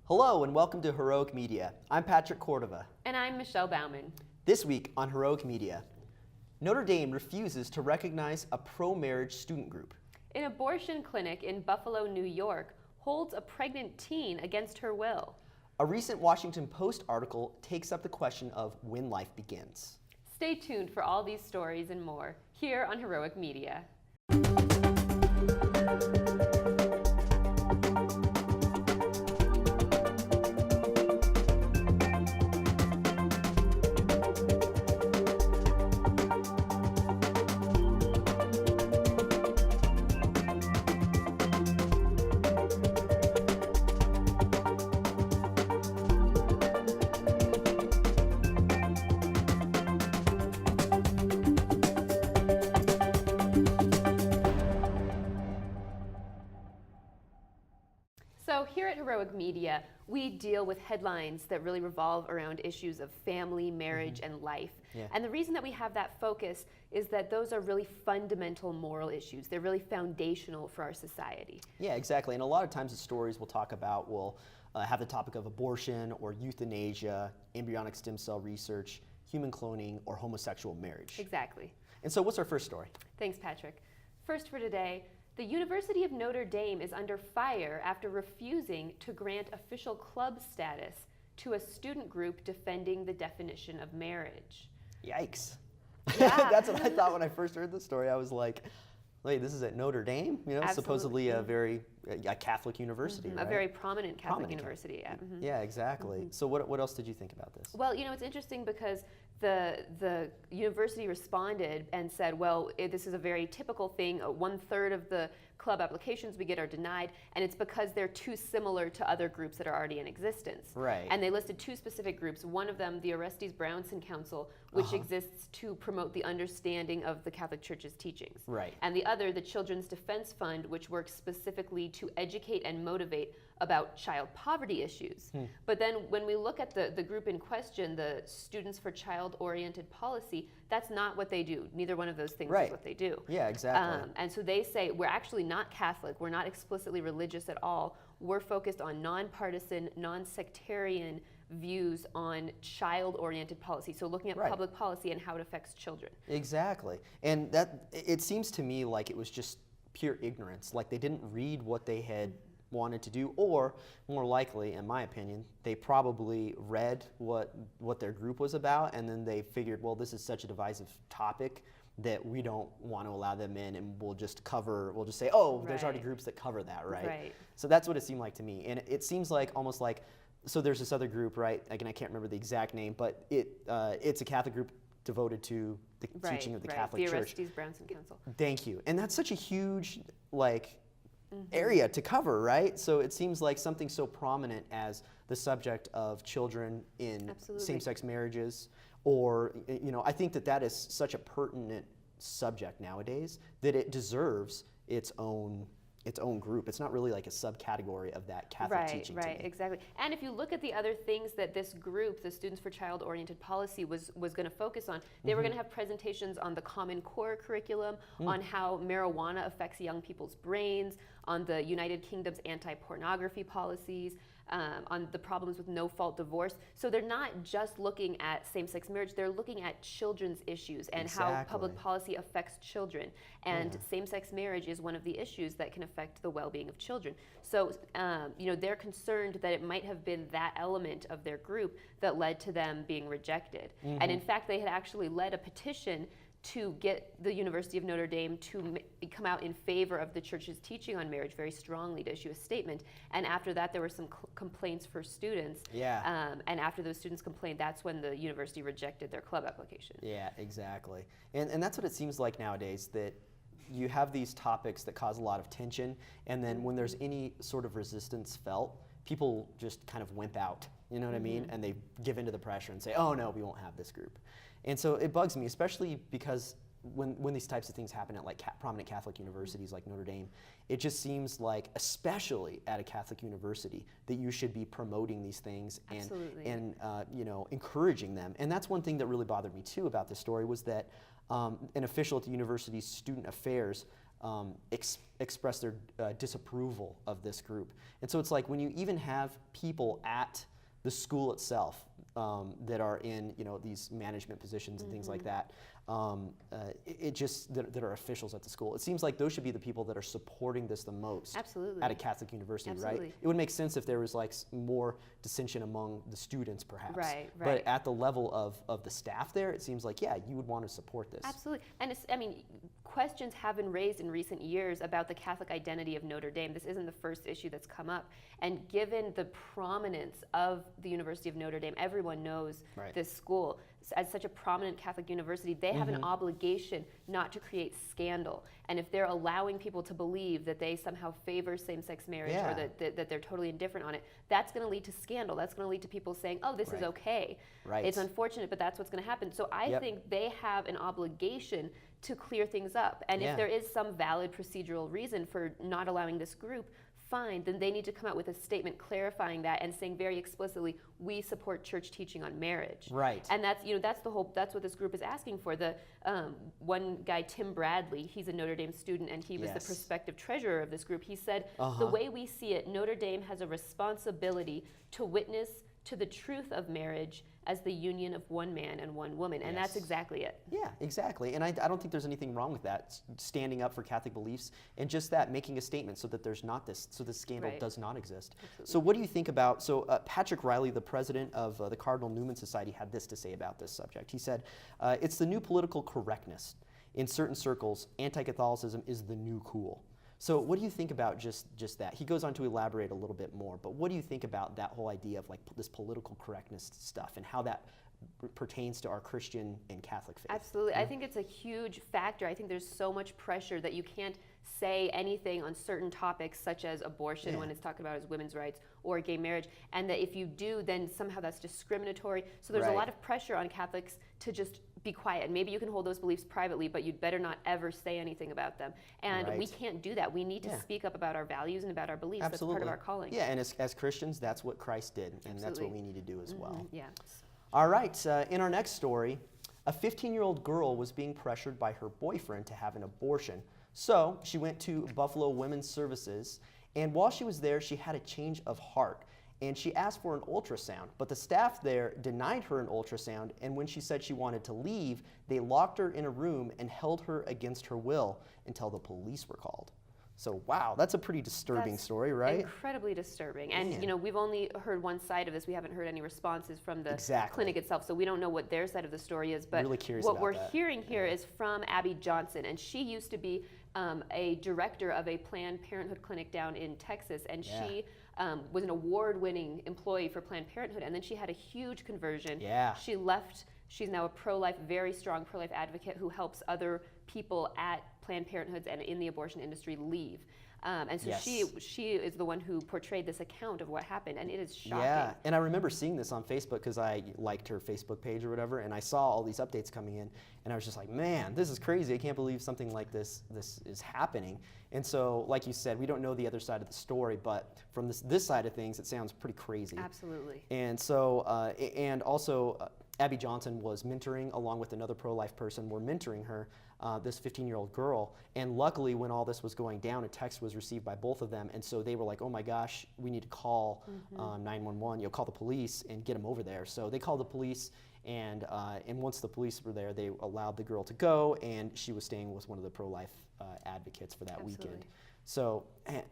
Hello and welcome to Heroic Media. I'm Patrick Cordova. And I'm Michelle Bauman. This week on Heroic Media, Notre Dame refuses to recognize a pro-marriage student group. An abortion clinic in Buffalo, New York holds a pregnant teen against her will. A recent Washington Post article takes up the question of when life begins. Stay tuned for all these stories and more here on Heroic Media. So here at Heroic Media, we deal with headlines that really revolve around issues of family, marriage, and life. Yeah. And the reason that we have that focus is that those are really fundamental moral issues. They're really foundational for our society. Yeah, exactly. And a lot of times the stories we'll talk about will have the topic of abortion or euthanasia, embryonic stem cell research, human cloning, or homosexual marriage. Exactly. And so what's our first story? Thanks, Patrick. First for today, the University of Notre Dame is under fire after refusing to grant official club status to a student group defending the definition of marriage. Yikes. Yeah. That's what I thought when I first heard the story. I was like, wait, this is at Notre Dame? You know, Absolutely. supposedly a very Catholic university, right? A very prominent Catholic university. Yeah. Yeah, exactly. So what else did you think about this? Well, you know, it's interesting because the university responded and said, well, this is a very typical thing. 1/3 of the club applications we get are denied, and it's because they're too similar to other groups that are already in existence. Right. And they listed two specific groups. One of them, the Orestes Brownson Council, which exists to promote the understanding of the Catholic Church's teachings. Right. And the other, the Children's Defense Fund, which works specifically to educate and motivate about child poverty issues. But then when we look at the group in question, the Students for Child-Oriented Policy, that's not what they do. Neither one of those things is what they do. Yeah, exactly. And so they say, we're actually not Catholic, we're not explicitly religious at all. We're focused on nonpartisan, non-sectarian views on child-oriented policy. So looking at public policy and how it affects children. Exactly. And that it seems to me like it was just pure ignorance. Like they didn't read what they had wanted to do, or more likely, in my opinion, they probably read what their group was about, and then they figured, well, this is such a divisive topic that we don't want to allow them in, and we'll just say, oh, there's already groups that cover that, right? So that's what it seemed like to me. And it seems like almost like, so there's this other group, right? Again, I can't remember the exact name, but it's a Catholic group devoted to the teaching of the Catholic Church. The Orestes Brownson Council. Thank you. And that's such a huge, area to cover, right? So it seems like something so prominent as the subject of children in same-sex marriages, or, you know, I think that is such a pertinent subject nowadays that it deserves its own group. It's not really like a subcategory of that Catholic teaching. Right, exactly. And if you look at the other things that this group, the Students for Child-Oriented Policy, was going to focus on, they were going to have presentations on the Common Core curriculum, on how marijuana affects young people's brains, on the United Kingdom's anti-pornography policies, on the problems with no-fault divorce. So they're not just looking at same-sex marriage, they're looking at children's issues and how public policy affects children. And same-sex marriage is one of the issues that can affect the well-being of children. So, you know, they're concerned that it might have been that element of their group that led to them being rejected. And in fact, they had actually led a petition to get the University of Notre Dame to come out in favor of the church's teaching on marriage very strongly, to issue a statement. And after that, there were some complaints for students. Yeah. And after those students complained, that's when the university rejected their club application. Yeah, exactly. And that's what it seems like nowadays, that you have these topics that cause a lot of tension, and then when there's any sort of resistance felt, people just kind of wimp out, you know what I mean? And they give into the pressure and say, oh no, we won't have this group. And so it bugs me, especially because when these types of things happen at like prominent Catholic universities like Notre Dame, it just seems like, especially at a Catholic university, that you should be promoting these things and you know, encouraging them. And that's one thing that really bothered me too about this story, was that an official at the university's student affairs express their disapproval of this group. And so it's like when you even have people at the school itself that are in these management positions and things like that, it just that are officials at the school. It seems like those should be the people that are supporting this the most. Absolutely. At a Catholic university, Absolutely. right? It would make sense if there was like more dissension among the students, perhaps. Right. But at the level of the staff there, it seems like, yeah, you would want to support this. Absolutely. And questions have been raised in recent years about the Catholic identity of Notre Dame. This isn't the first issue that's come up. And given the prominence of the University of Notre Dame, everyone knows this school. As such a prominent Catholic university, they have an obligation not to create scandal. And if they're allowing people to believe that they somehow favor same-sex marriage or that they're totally indifferent on it, that's going to lead to scandal. That's going to lead to people saying, oh, this is okay. It's unfortunate, but that's what's going to happen. So I think they have an obligation to clear things up. And if there is some valid procedural reason for not allowing this group, fine, then they need to come out with a statement clarifying that and saying very explicitly, we support church teaching on marriage. Right. And that's that's what this group is asking for. The one guy, Tim Bradley, he's a Notre Dame student and he was the prospective treasurer of this group. He said, the way we see it, Notre Dame has a responsibility to witness to the truth of marriage as the union of one man and one woman. And that's exactly it. Yeah, exactly. And I don't think there's anything wrong with that, standing up for Catholic beliefs and just that, making a statement so that there's not this, so this scandal does not exist. Absolutely. So what do you think about, Patrick Riley, the president of the Cardinal Newman Society, had this to say about this subject. He said, it's the new political correctness. In certain circles, anti-Catholicism is the new cool. So what do you think about just that? He goes on to elaborate a little bit more, but what do you think about that whole idea of like this political correctness stuff and how that pertains to our Christian and Catholic faith? Absolutely. I think it's a huge factor. I think there's so much pressure that you can't say anything on certain topics such as abortion when it's talked about as women's rights or gay marriage, and that if you do, then somehow that's discriminatory. So there's a lot of pressure on Catholics to just be quiet. Maybe you can hold those beliefs privately, but you'd better not ever say anything about them. And we can't do that. We need to speak up about our values and about our beliefs. Absolutely. That's part of our calling. Yeah, and as Christians, that's what Christ did, and that's what we need to do as well. Yeah. All right, in our next story, a 15-year-old girl was being pressured by her boyfriend to have an abortion. So she went to Buffalo Women's Services, and while she was there, she had a change of heart. And she asked for an ultrasound, but the staff there denied her an ultrasound, and when she said she wanted to leave, they locked her in a room and held her against her will until the police were called. So wow, that's a pretty disturbing story, right? Incredibly disturbing. And we've only heard one side of this. We haven't heard any responses from the clinic itself, so we don't know what their side of the story is. But really curious what about we're that. hearing here is from Abby Johnson, and she used to be a director of a Planned Parenthood clinic down in Texas, and she was an award-winning employee for Planned Parenthood, and then she had a huge conversion. She left. She's now a pro-life, very strong pro-life advocate who helps other people at Planned Parenthoods and in the abortion industry leave. And so she is the one who portrayed this account of what happened, and it is shocking. Yeah, and I remember seeing this on Facebook because I liked her Facebook page or whatever, and I saw all these updates coming in, and I was just like, man, this is crazy. I can't believe something like this is happening. And so, like you said, we don't know the other side of the story, but from this side of things, it sounds pretty crazy. Absolutely. And so, and also, Abby Johnson was mentoring, along with another pro-life person, were mentoring her, this 15-year-old girl. And luckily, when all this was going down, a text was received by both of them. And so they were like, oh my gosh, we need to call 911, call the police and get them over there. So they called the police, and once the police were there, they allowed the girl to go, and she was staying with one of the pro-life advocates for that weekend. So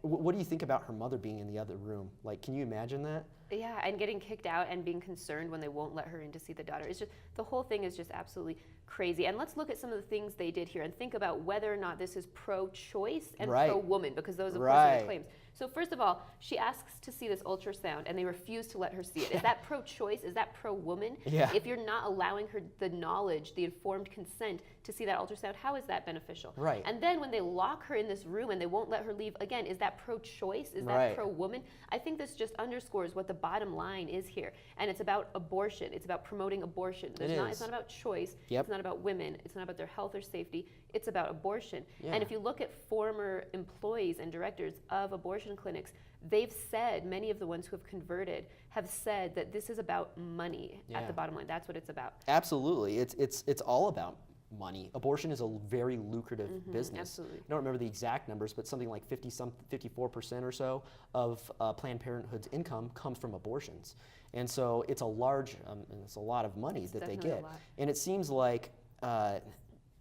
what do you think about her mother being in the other room? Like, can you imagine that? Yeah, and getting kicked out and being concerned when they won't let her in to see the daughter. It's just, the whole thing is just absolutely crazy. And let's look at some of the things they did here and think about whether or not this is pro-choice and pro-woman, because those, of course, are the claims. So first of all, she asks to see this ultrasound, and they refuse to let her see it. Is that pro-choice? Is that pro-woman? Yeah. If you're not allowing her the knowledge, the informed consent to see that ultrasound, how is that beneficial? Right. And then when they lock her in this room and they won't let her leave, again, is that pro-choice? Is that pro-woman? I think this just underscores what the bottom line is here. And it's about abortion. It's about promoting abortion. It's not about choice. It's not about women. It's not about their health or safety. It's about abortion. And if you look at former employees and directors of abortion clinics, they've said, many of the ones who have converted have said that this is about money at the bottom line. That's what it's about. Absolutely. It's all about money. Abortion is a very lucrative business. Absolutely. I don't remember the exact numbers, but something like 54% or so of Planned Parenthood's income comes from abortions. And so it's a large, it's a lot of money that they get. And it seems like,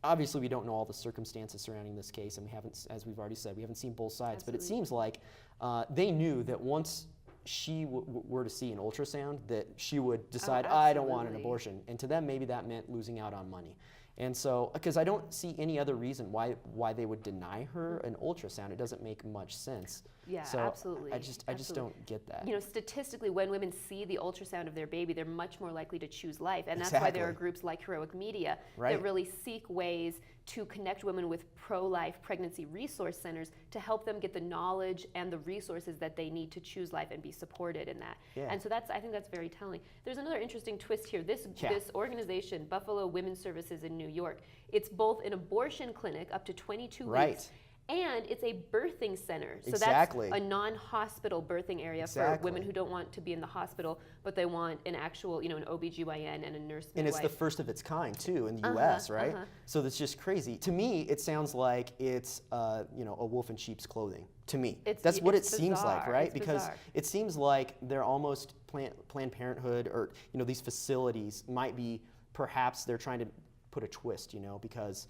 obviously we don't know all the circumstances surrounding this case, and we haven't, as we've already said, we haven't seen both sides, but it seems like they knew that once she were to see an ultrasound, that she would decide, I don't want an abortion. And to them, maybe that meant losing out on money. And so, because I don't see any other reason why they would deny her an ultrasound. It doesn't make much sense. Yeah, so absolutely. I just don't get that. You know, statistically, when women see the ultrasound of their baby, they're much more likely to choose life. And that's why there are groups like Heroic Media that really seek ways to connect women with pro-life pregnancy resource centers to help them get the knowledge and the resources that they need to choose life and be supported in that. Yeah. And so I think that's very telling. There's another interesting twist here. This organization, Buffalo Women's Services in New York, it's both an abortion clinic up to 22 weeks, and it's a birthing center. So that's a non-hospital birthing area for women who don't want to be in the hospital, but they want an actual, an OBGYN and a nurse midwife. And it's the first of its kind, too, in the U.S., right? So that's just crazy. To me, it sounds like it's, a wolf in sheep's clothing, to me. That's what it seems like, right? Because it seems like they're almost Planned Parenthood or, these facilities might be, perhaps they're trying to put a twist, because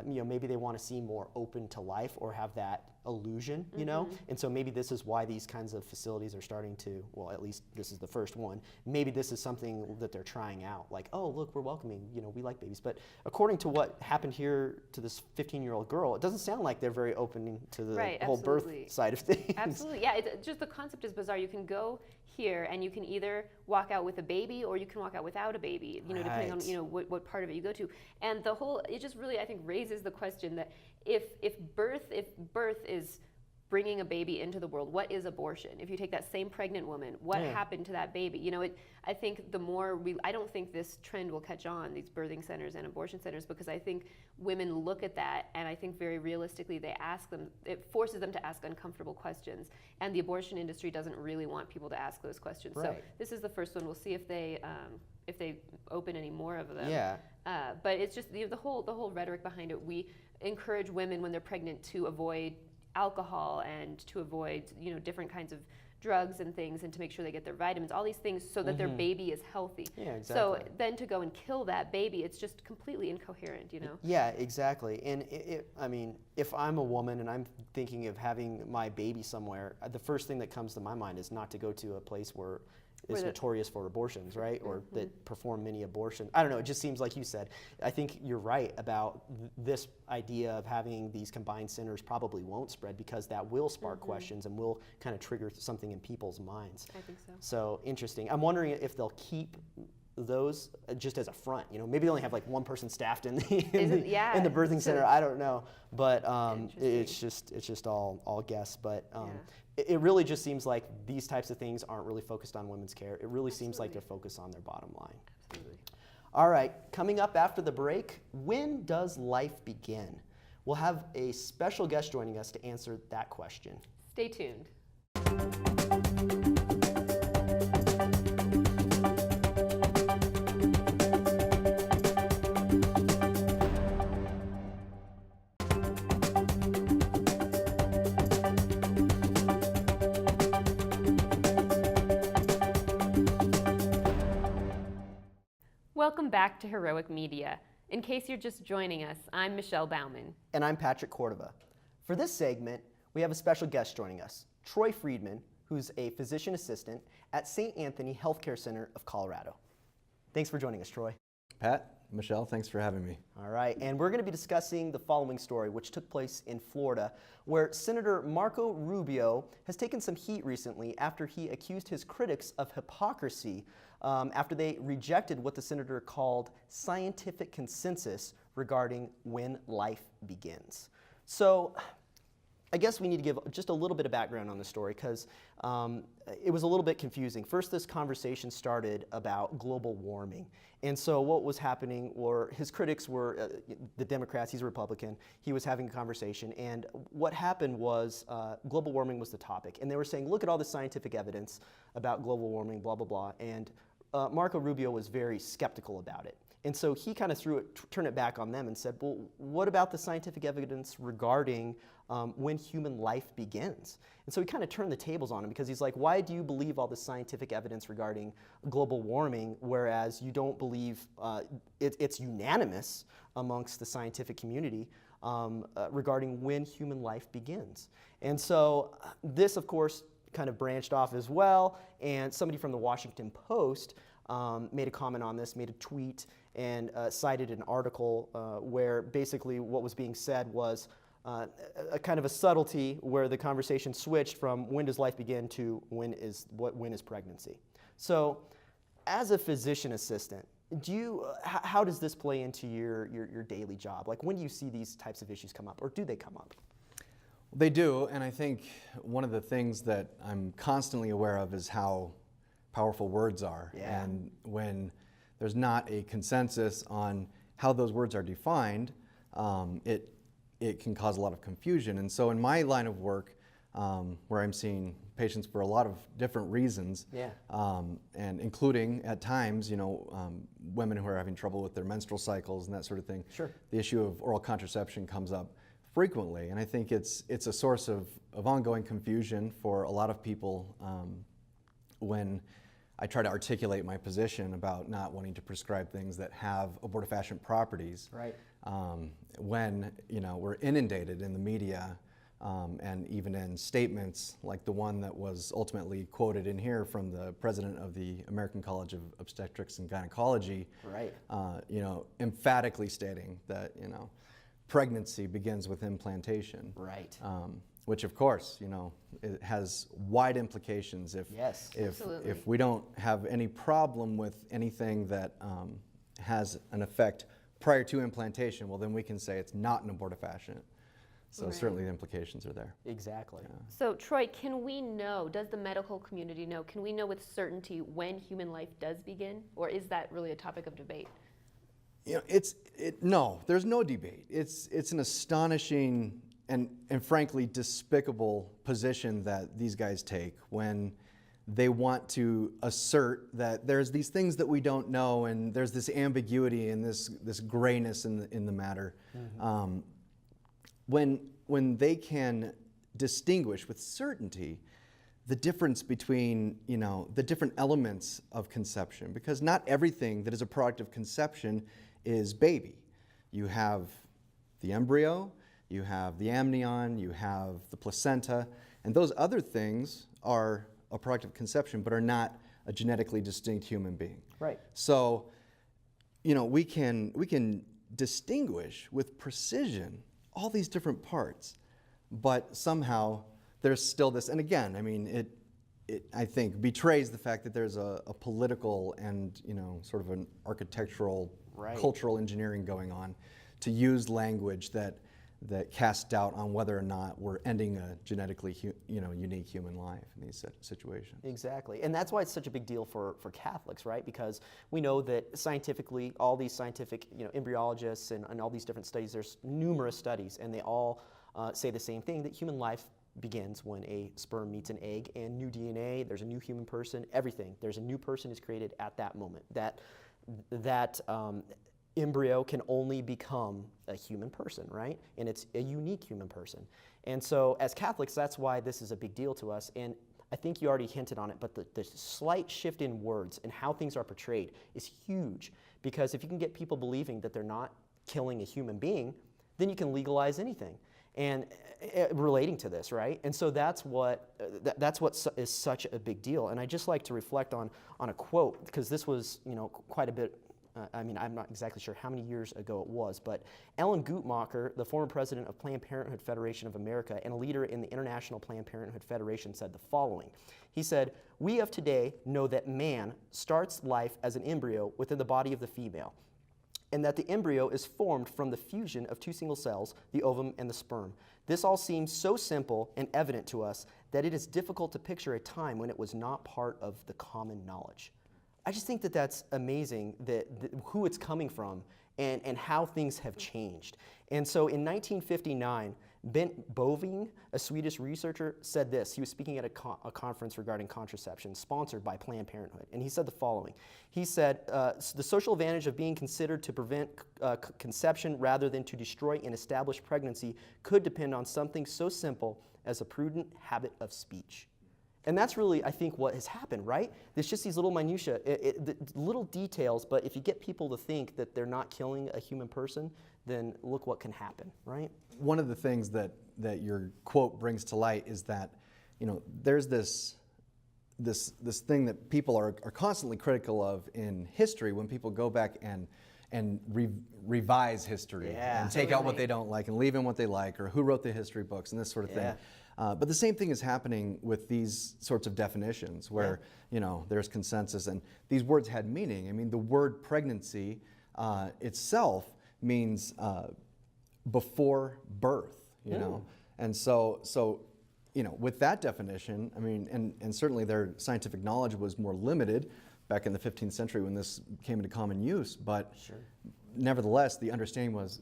maybe they want to seem more open to life or have that illusion, and so maybe this is why these kinds of facilities are starting to, well, at least this is the first one, maybe this is something that they're trying out, like, oh, look, we're welcoming, we like babies. But according to what happened here to this 15-year-old girl, it doesn't sound like they're very open to the whole birth side of things. Absolutely, yeah, it's just the concept is bizarre. You can go here and you can either walk out with a baby or you can walk out without a baby, depending on what part of it you go to. And it just really, I think, raises the question that if birth is bringing a baby into the world, what is abortion? If you take that same pregnant woman, what happened to that baby? I think I don't think this trend will catch on, these birthing centers and abortion centers, because I think women look at that and I think very realistically it forces them to ask uncomfortable questions. And the abortion industry doesn't really want people to ask those questions. So this is the first one. We'll see if they open any more of them. Yeah. But it's just the whole rhetoric behind it. We encourage women when they're pregnant to avoid alcohol and to avoid different kinds of drugs and things, and to make sure they get their vitamins, all these things, so that their baby is healthy. Yeah, exactly. So then to go and kill that baby, it's just completely incoherent, Yeah, exactly. And if I'm a woman and I'm thinking of having my baby somewhere, the first thing that comes to my mind is not to go to a place where is notorious for abortions, right? Or that perform many abortions. I don't know, it just seems like you said. I think you're right about this idea of having these combined centers probably won't spread, because that will spark questions and will kind of trigger something in people's minds. I think so. So interesting. I'm wondering if they'll keep those just as a front, maybe they only have like one person staffed in the birthing center. I don't know, but it's just all guess. But it really just seems like these types of things aren't really focused on women's care. It really seems like they're focused on their bottom line. Absolutely. All right, coming up after the break, when does life begin? We'll have a special guest joining us to answer that question. Stay tuned. Welcome back to Heroic Media. In case you're just joining us, I'm Michelle Bauman. And I'm Patrick Cordova. For this segment, we have a special guest joining us, Troy Freedman, who's a physician assistant at St. Anthony Healthcare Center of Colorado. Thanks for joining us, Troy. Pat, Michelle, thanks for having me. All right, and we're going to be discussing the following story, which took place in Florida, where Senator Marco Rubio has taken some heat recently after he accused his critics of hypocrisy after they rejected what the senator called scientific consensus regarding when life begins. So I guess we need to give just a little bit of background on the story, because it was a little bit confusing. First, this conversation started about global warming. And so what was happening were his critics were the Democrats, he's a Republican, he was having a conversation, and what happened was global warming was the topic. And they were saying, look at all the scientific evidence about global warming, blah, blah, blah. And Marco Rubio was very skeptical about it. And so he kind of turned it back on them and said, well, what about the scientific evidence regarding when human life begins? And so he kind of turned the tables on him, because he's like, why do you believe all this scientific evidence regarding global warming, whereas you don't believe it's unanimous amongst the scientific community regarding when human life begins? And so this, of course, kind of branched off as well, and somebody from the Washington Post made a comment on this, made a tweet, and cited an article where basically what was being said was a kind of a subtlety where the conversation switched from when does life begin to when is pregnancy. So as a physician assistant, how does this play into your daily job? Like, when do you see these types of issues come up, or do they come up? They do, and I think one of the things that I'm constantly aware of is how powerful words are. Yeah. And when there's not a consensus on how those words are defined, it can cause a lot of confusion. And so in my line of work, where I'm seeing patients for a lot of different reasons, Yeah. And including at times, women who are having trouble with their menstrual cycles and that sort of thing. Sure. The issue of oral contraception comes up frequently, and I think it's a source of ongoing confusion for a lot of people when I try to articulate my position about not wanting to prescribe things that have abortifacient properties. Right. When we're inundated in the media and even in statements like the one that was ultimately quoted in here from the president of the American College of Obstetrics and Gynecology, Right. Emphatically stating that pregnancy begins with implantation. Right. Which of course, it has wide implications Yes. Absolutely. if we don't have any problem with anything that has an effect prior to implantation, well, then we can say it's not an abortifacient. So Right. certainly the implications are there. Exactly. So Troy, does the medical community know, can we know with certainty when human life does begin? Or is that really a topic of debate? No, there's no debate. It's an astonishing and frankly despicable position that these guys take when they want to assert that there's these things that we don't know, and there's this ambiguity and this grayness in the matter. Mm-hmm. When they can distinguish with certainty the difference between the different elements of conception, because not everything that is a product of conception is baby. You have the embryo, you have the amnion, you have the placenta, and those other things are a product of conception but are not a genetically distinct human being. Right. So, we can distinguish with precision all these different parts, but somehow there's still this, and again, it I think betrays the fact that there's a political and sort of an architectural, Right. cultural engineering going on to use language that casts doubt on whether or not we're ending a genetically unique human life in these situations. Exactly. And that's why it's such a big deal for Catholics, right? Because we know that scientifically, all these scientific embryologists and all these different studies, there's numerous studies, and they all say the same thing, that human life begins when a sperm meets an egg, and new DNA, there's a new human person, everything. There's a new person is created at that moment. That embryo can only become a human person, right? And it's a unique human person. And so as Catholics, that's why this is a big deal to us. And I think you already hinted on it, but the slight shift in words and how things are portrayed is huge. Because if you can get people believing that they're not killing a human being, then you can legalize anything. And relating to this, right? And so that's what is such a big deal. And I just like to reflect on a quote, because this was quite a bit. I'm not exactly sure how many years ago it was, but Ellen Guttmacher, the former president of Planned Parenthood Federation of America and a leader in the International Planned Parenthood Federation, said the following. He said, "We of today know that man starts life as an embryo within the body of the female, and that the embryo is formed from the fusion of two single cells, the ovum and the sperm. This all seems so simple and evident to us that it is difficult to picture a time when it was not part of the common knowledge." I just think that that's amazing, that who it's coming from and how things have changed. And so in 1959, Bent Boving, a Swedish researcher, said this. He was speaking at a conference regarding contraception sponsored by Planned Parenthood, and he said the following. He said, the social advantage of being considered to prevent conception rather than to destroy an established pregnancy could depend on something so simple as a prudent habit of speech. And that's really, I think, what has happened, right? There's just these little minutiae, the little details, but if you get people to think that they're not killing a human person, then look what can happen, right? One of the things that your quote brings to light is that, there's this thing that people are constantly critical of in history when people go back and revise history and take out what they don't like and leave in what they like, or who wrote the history books and this sort of thing. But the same thing is happening with these sorts of definitions where, there's consensus and these words had meaning. I mean, the word pregnancy itself means before birth, you know? And so, with that definition, I mean, and certainly their scientific knowledge was more limited back in the 15th century when this came into common use, but nevertheless, the understanding was,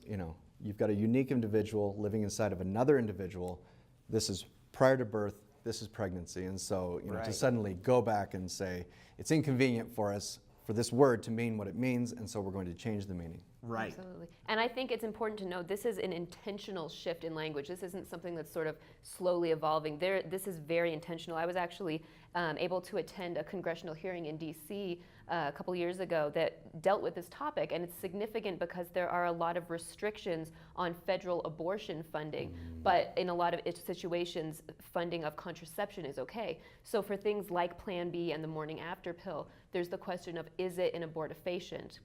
you've got a unique individual living inside of another individual. This is prior to birth, this is pregnancy. And so, to suddenly go back and say, it's inconvenient for us for this word to mean what it means, and so we're going to change the meaning. Right. Absolutely. And I think it's important to note this is an intentional shift in language. This isn't something that's sort of slowly evolving. This is very intentional. I was actually able to attend a congressional hearing in D.C. A couple years ago that dealt with this topic, and it's significant because there are a lot of restrictions on federal abortion funding, but in a lot of situations, funding of contraception is okay. So for things like Plan B and the morning after pill, there's the question of, is it an abortifacient?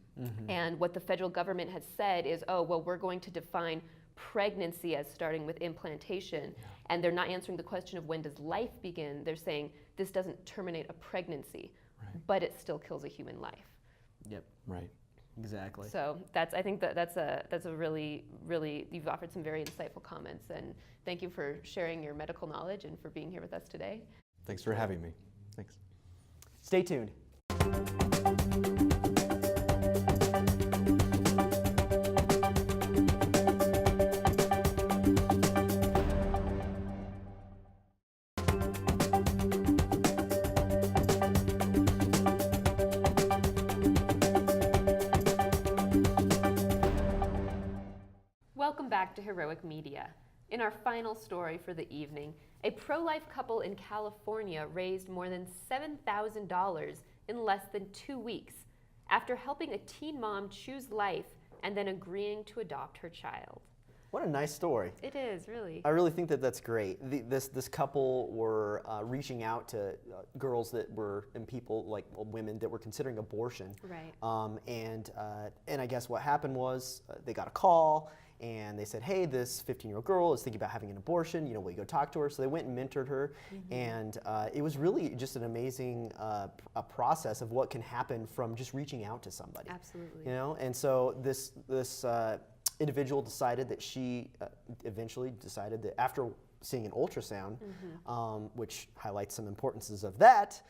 And what the federal government has said is, oh, well, we're going to define pregnancy as starting with implantation, and they're not answering the question of when does life begin. They're saying this doesn't terminate a pregnancy, but it still kills a human life. Yep. Right. Exactly. So I think that's a really, you've offered some very insightful comments, and thank you for sharing your medical knowledge and for being here with us today. Thanks for having me. Thanks. Stay tuned. Welcome back to Heroic Media. In our final story for the evening, a pro-life couple in California raised more than $7,000 in less than 2 weeks after helping a teen mom choose life and then agreeing to adopt her child. What a nice story. It is, really. I really think that that's great. This couple were reaching out to girls that were, and people like women that were considering abortion. Right. And I guess what happened was they got a call and they said, hey, this 15-year-old girl is thinking about having an abortion. Will you go talk to her? So they went and mentored her. And it was really just an amazing a process of what can happen from just reaching out to somebody. Absolutely. And so this individual decided that she eventually decided that after seeing an ultrasound, which highlights some importances of that,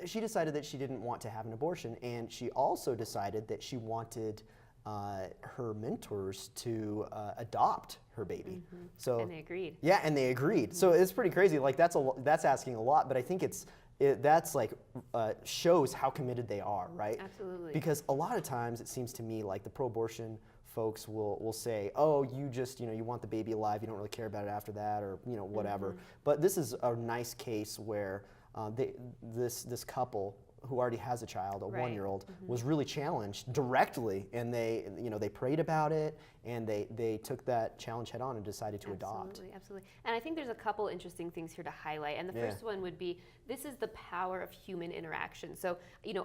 she decided that she didn't want to have an abortion, and she also decided that she wanted her mentors to adopt her baby. So And they agreed. Yeah, and they agreed. So it's pretty crazy. Like that's asking a lot, but I think that's like shows how committed they are, right? Absolutely. Because a lot of times it seems to me like the pro-abortion folks will say, oh, you just, you want the baby alive, you don't really care about it after that, or, whatever. But this is a nice case where this couple who already has a child, a one-year-old, was really challenged directly, and they prayed about it, and they took that challenge head on and decided to adopt. Absolutely. And I think there's a couple interesting things here to highlight. And the first one would be, this is the power of human interaction. So,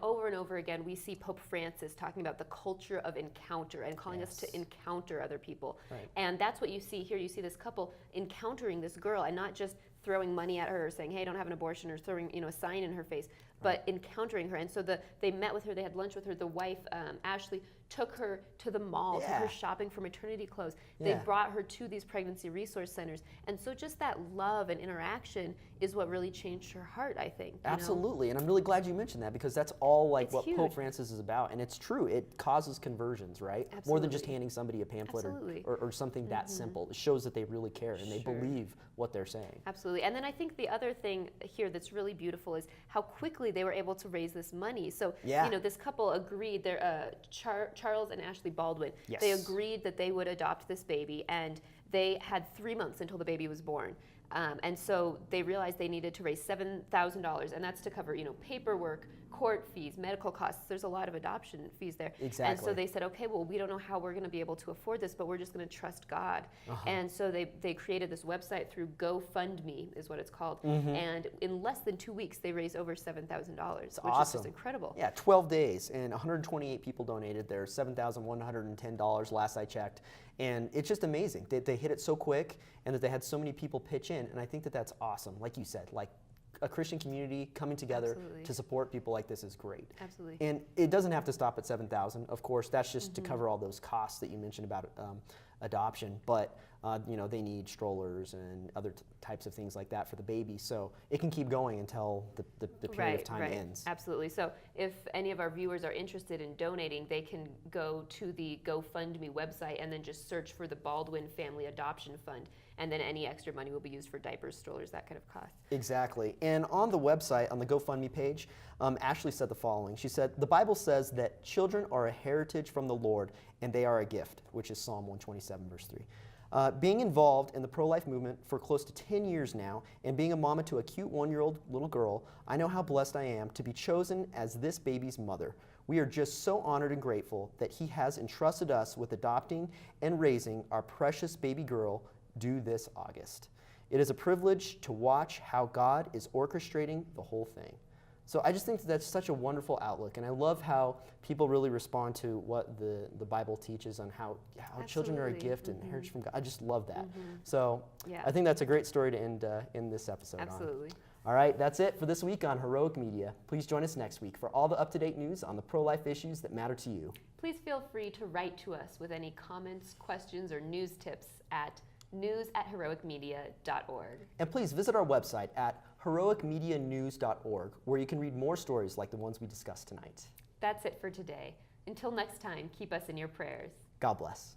over and over again, we see Pope Francis talking about the culture of encounter and calling us to encounter other people. Right. And that's what you see here. You see this couple encountering this girl and not just throwing money at her or saying, hey, don't have an abortion, or throwing a sign in her face, but encountering her. And so they met with her, they had lunch with her. The wife, Ashley, took her to the mall, took her shopping for maternity clothes. They brought her to these pregnancy resource centers. And so just that love and interaction is what really changed her heart, I think. Absolutely, and I'm really glad you mentioned that, because that's all like It's what huge. Pope Francis is about, and it's true. It causes conversions, right? More than just Absolutely. handing somebody a pamphlet Absolutely. or something that simple. It shows that they really care and they Sure. believe what they're saying. Absolutely. And then I think the other thing here that's really beautiful is how quickly they were able to raise this money. So, Yeah. you know, this couple agreed, they're Charles and Ashley Baldwin, Yes. they agreed that they would adopt this baby, and they had 3 months until the baby was born. And so they realized they needed to raise $7,000, and that's to cover, you know, paperwork, court fees, medical costs. There's a lot of adoption fees there. Exactly. And so they said, okay, well, we don't know how we're going to be able to afford this, but we're just going to trust God. And so they created this website through GoFundMe, is what it's called. And in less than 2 weeks, they raised over $7,000, which is just incredible. Yeah, 12 days, and 128 people donated. There's $7,110 last I checked, and it's just amazing. They hit it so quick, and that they had so many people pitch in, and I think that that's awesome. Like you said, like a Christian community coming together Absolutely. to support people like this is great. Absolutely. And it doesn't have to stop at 7,000. Of course, that's just to cover all those costs that you mentioned about adoption. But you know, they need strollers and other types of things like that for the baby. So it can keep going until the period of time ends. Absolutely. So if any of our viewers are interested in donating, they can go to the GoFundMe website and then just search for the Baldwin Family Adoption Fund. And then any extra money will be used for diapers, strollers, that kind of cost. Exactly. And on the website, on the GoFundMe page, Ashley said the following. She said, "The Bible says that children are a heritage from the Lord, and they are a gift," which is Psalm 127, verse 3. Being involved in the pro-life movement for close to 10 years now, and being a mama to a cute 1-year-old little girl, I know how blessed I am to be chosen as this baby's mother. We are just so honored and grateful that He has entrusted us with adopting and raising our precious baby girl due this August. It is a privilege to watch how God is orchestrating the whole thing. So I just think that's such a wonderful outlook, and I love how people really respond to what the Bible teaches on how children are a Absolutely. gift and heritage from God. I just love that. So Yeah. I think that's a great story to end this episode on. Absolutely. All right, that's it for this week on Heroic Media. Please join us next week for all the up-to-date news on the pro-life issues that matter to you. Please feel free to write to us with any comments, questions, or news tips at news@heroicmedia.org. And please visit our website at heroicmedianews.org, where you can read more stories like the ones we discussed tonight. That's it for today. Until next time, keep us in your prayers. God bless.